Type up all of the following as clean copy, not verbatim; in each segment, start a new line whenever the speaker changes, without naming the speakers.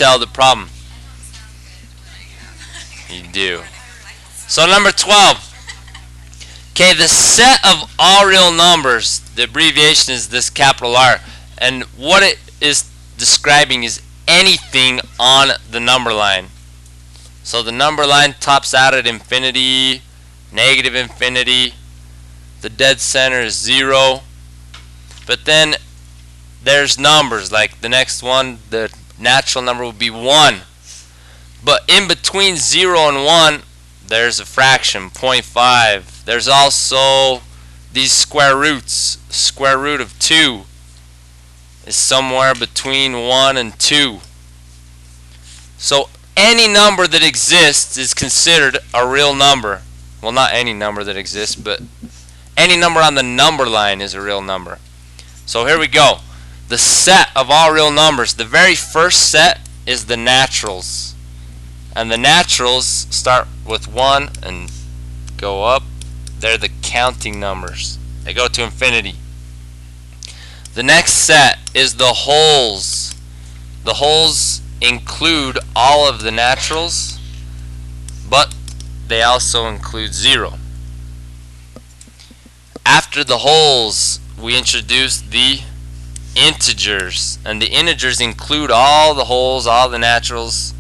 detail of the problem. You do. So number 12. Okay, the set of all real numbers, the abbreviation is this capital R, and what it is describing is anything on the number line. So the number line tops out at infinity, negative infinity, the dead center is 0, but then there's numbers like the next one, the natural number will be 1, but in between 0 and 1 there's a fraction, 0.5. There's also these square roots. Square root of 2 is somewhere between 1 and 2. So any number that exists is considered a real number. Well, not any number that exists, but any number on the number line is a real number. So here we go. The set of all real numbers. The very first set is the naturals. And the naturals start with 1 and go up. They're the counting numbers. They go to infinity. The next set is the wholes. The wholes include all of the naturals, but they also include 0. After the wholes, we introduce the integers. And the integers include all the wholes, all the naturals,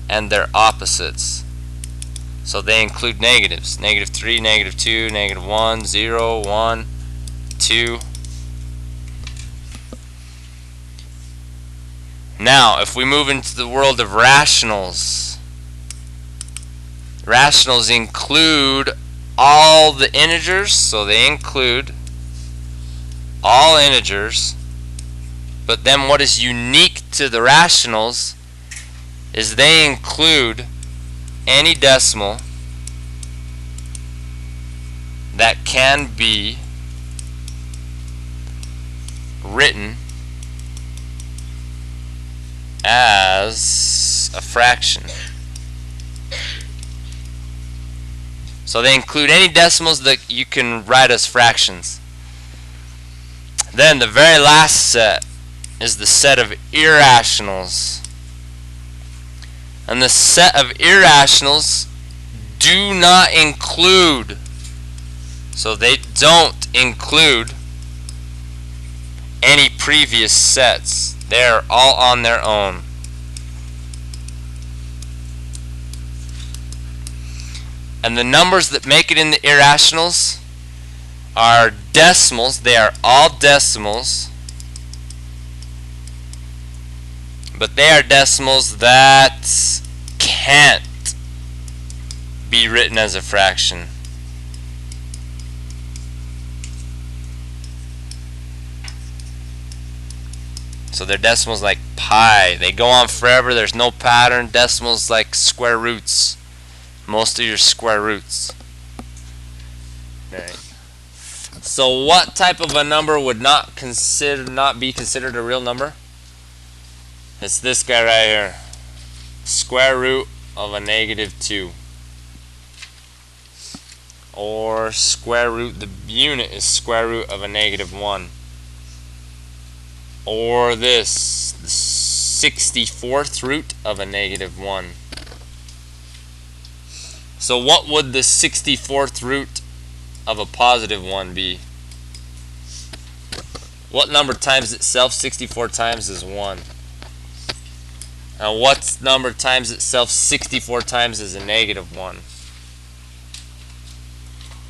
and their opposites. So they include negatives. Negative 3, negative 2, negative 1, 0, 1, 2. Now, if we move into the world of rationals, rationals include all the integers, so they include all integers, but then what is unique to the rationals is they include any decimal that can be written as a fraction. So they include any decimals that you can write as fractions. Then the very last set is the set of irrationals. And the set of irrationals do not include, so they don't include any previous sets. They're all on their own. And the numbers that make it in the irrationals are decimals. They are all decimals. But they are decimals that can't be written as a fraction. So they're decimals like pi. They go on forever. There's no pattern. Decimals like square roots. Most of your square roots. Right. So what type of a number would not be considered a real number? It's this guy right here. Square root of a negative 2. Or square root, the unit is square root of a negative 1. Or this, the 64th root of a negative 1. So what would the 64th root of a positive 1 be? What number times itself 64 times is 1? Now what number times itself 64 times is a negative 1?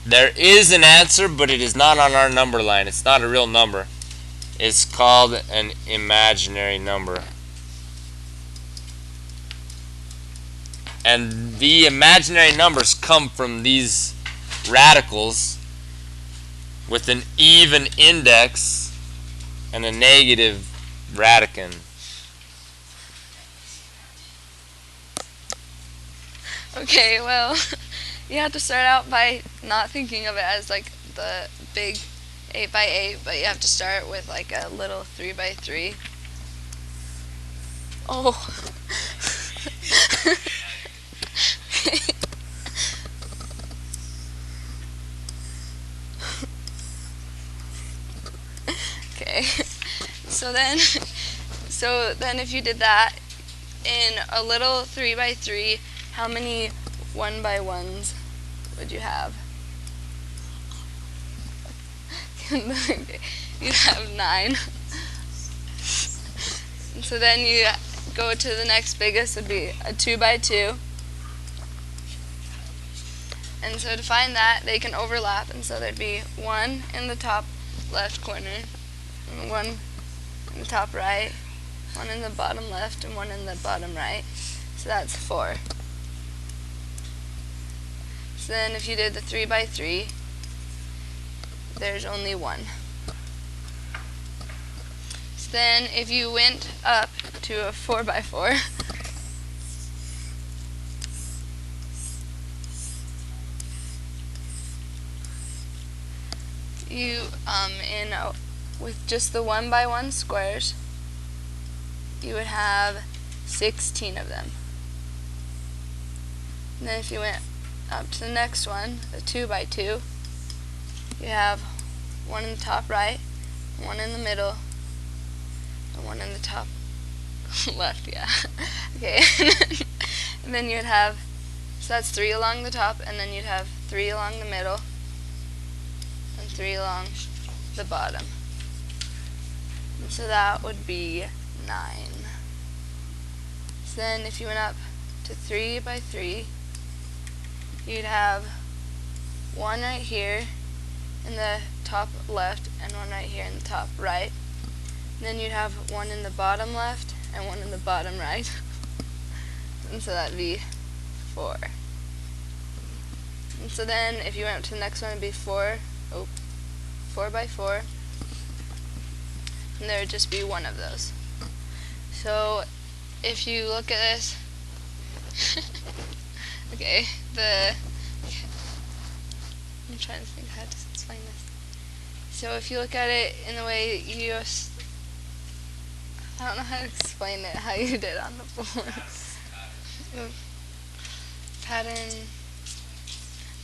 There is an answer, but it is not on our number line. It's not a real number. It's called an imaginary number. And the imaginary numbers come from these radicals with an even index and a negative radicand.
Okay, well, you have to start out by not thinking of it as like the big 8 by 8, but you have to start with like a little 3 by 3. Oh. Okay. So then if you did that, in a little 3 by 3, how many 1 by 1s would you have? You have 9. And so then you go to the next biggest would be a 2 by 2. And so to find that, they can overlap, and so there'd be 1 in the top left corner, and 1 in the top right, 1 in the bottom left, and 1 in the bottom right. So that's 4. So then if you did the 3 by 3, there's only 1. So then if you went up to a 4 by 4, you with just the 1 by 1 squares, you would have 16 of them. And then if you went up to the next one, the 2 by 2, you have 1 in the top right, 1 in the middle, and 1 in the top left, yeah. Okay. And then you'd have, so that's 3 along the top, and then you'd have 3 along the middle, and 3 along the bottom. And so that would be 9. So then if you went up to 3 by 3, you'd have 1 right here in the top left and 1 right here in the top right. And then you'd have 1 in the bottom left and 1 in the bottom right. And so that'd be 4. And so then if you went up to the next one, it'd be 4 by 4. And there would just be 1 of those. So if you look at this, okay, I'm trying to think how to explain this. So if you look at it in the way you just, I don't know how to explain it, how you did on the board. Pattern,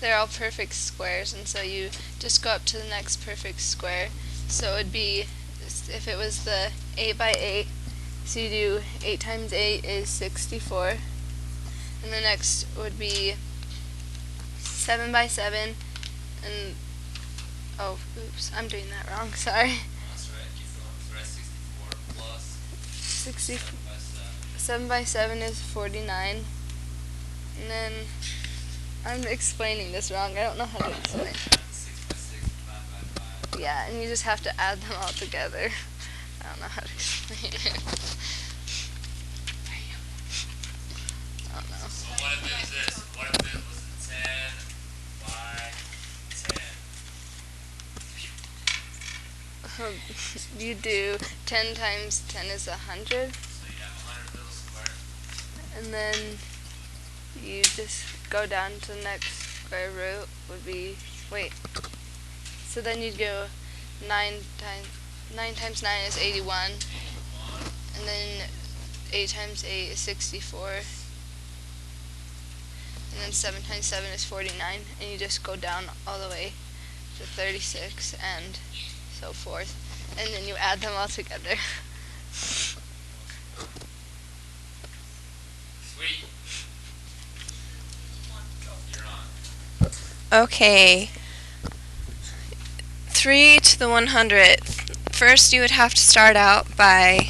they're all perfect squares, and so you just go up to the next perfect square. So it would be, if it was the 8 by 8, so you do 8 times 8 is 64. And the next would be 7 by 7, and, oh, oops, I'm doing that wrong, sorry.
That's right. So that's 64 plus
7 by 7 is 49. And then, I'm explaining this wrong, I don't know how to explain it.
6 by 6 divided by 5.
Yeah, and you just have to add them all together. I don't know how to explain it. I don't know.
So what if it was this? What if it was a 10 by 10?
You do 10 times 10 is 100.
So you have 100 little squares.
And then you just go down to the next square root would be, wait, so then you'd go 9 times 9 is 81, and then 8 times 8 is 64, and then 7 times 7 is 49, and you just go down all the way to 36 and so forth, and then you add them all together.
Sweet. You're on.
Okay. 3 to the 100th. First, you would have to start out by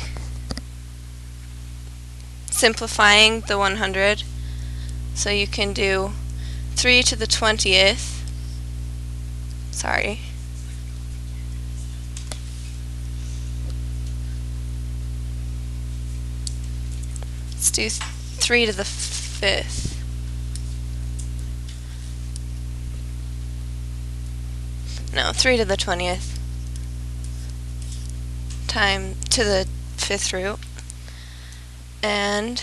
simplifying the 100. So you can do 3 to the 20th. Sorry. Let's do 3 to the 5th. No, 3 to the 20th. Time to the 5th root. And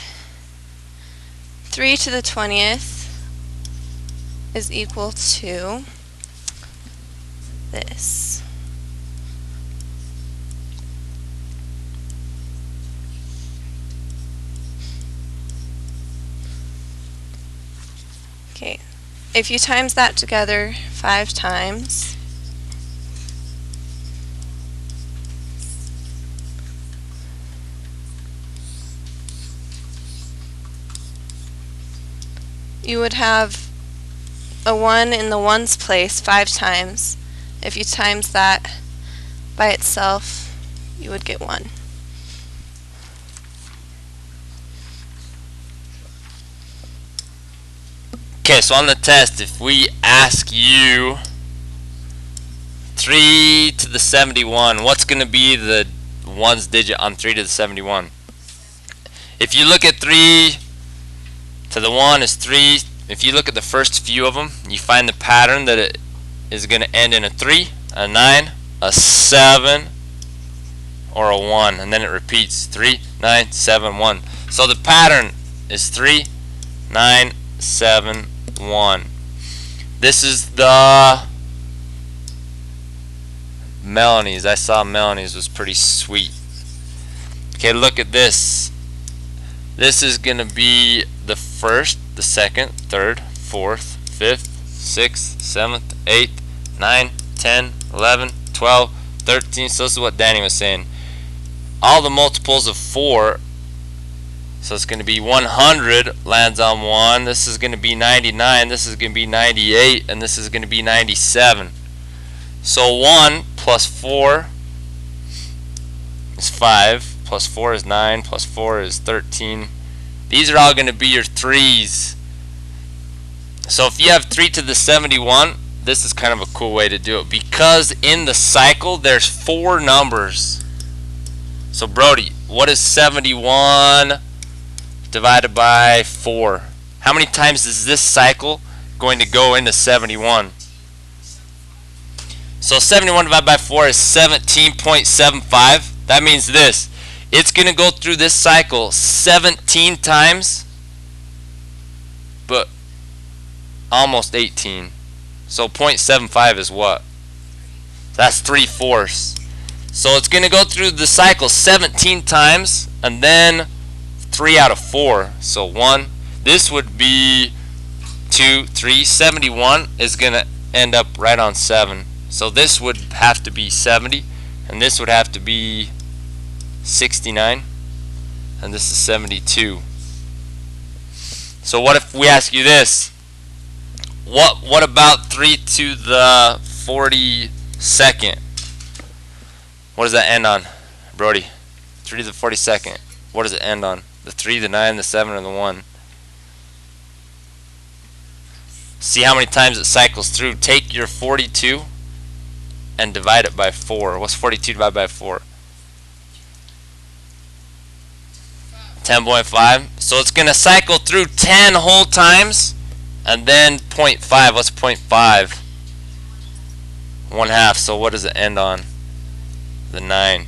3 to the 20th is equal to this. Okay, if you times that together 5 times, you would have a 1 in the ones place 5 times. If you times that by itself, you would get 1.
Okay, so on the test, if we ask you 3 to the 71, what's going to be the ones digit on 3 to the 71? If you look at 3 to the 1 is 3. If you look at the first few of them, you find the pattern that it is going to end in a 3, a 9, a 7, or a 1, and then it repeats 3, 9, 7, 1. So the pattern is 3, 9, 7, 1. This is the Melanie's. I saw Melanie's was pretty sweet. Okay, look at this. This is going to be the first, the second, third, fourth, fifth, sixth, seventh, 8th, 9, 10, 11, 12, 13. So this is what Danny was saying. All the multiples of 4. So it's going to be 100 lands on 1. This is going to be 99. This is going to be 98. And this is going to be 97. So 1 plus 4 is 5. Plus 4 is 9. Plus 4 is 13. These are all going to be your 3's. So if you have 3 to the 71, this is kind of a cool way to do it. Because in the cycle, there's 4 numbers. So Brody, what is 71 divided by 4? How many times is this cycle going to go into 71? So 71 divided by 4 is 17.75. That means this. It's going to go through this cycle 17 times, but almost 18. So 0.75 is what? That's 3/4. So it's going to go through the cycle 17 times, and then 3 out of 4. So 1. This would be 2, 3. 71 is going to end up right on 7. So this would have to be 70, and this would have to be 69, and this is 72. So what if we ask you this? What about 3 to the 42nd? What does that end on, Brody? 3 to the 42nd. What does it end on? The 3, the 9, the 7, or the 1? See how many times it cycles through. Take your 42 and divide it by 4. What's 42 divided by 4? 10.5. So it's going to cycle through 10 whole times, and then 0.5. What's 0.5? 1/2. So what does it end on? The 9.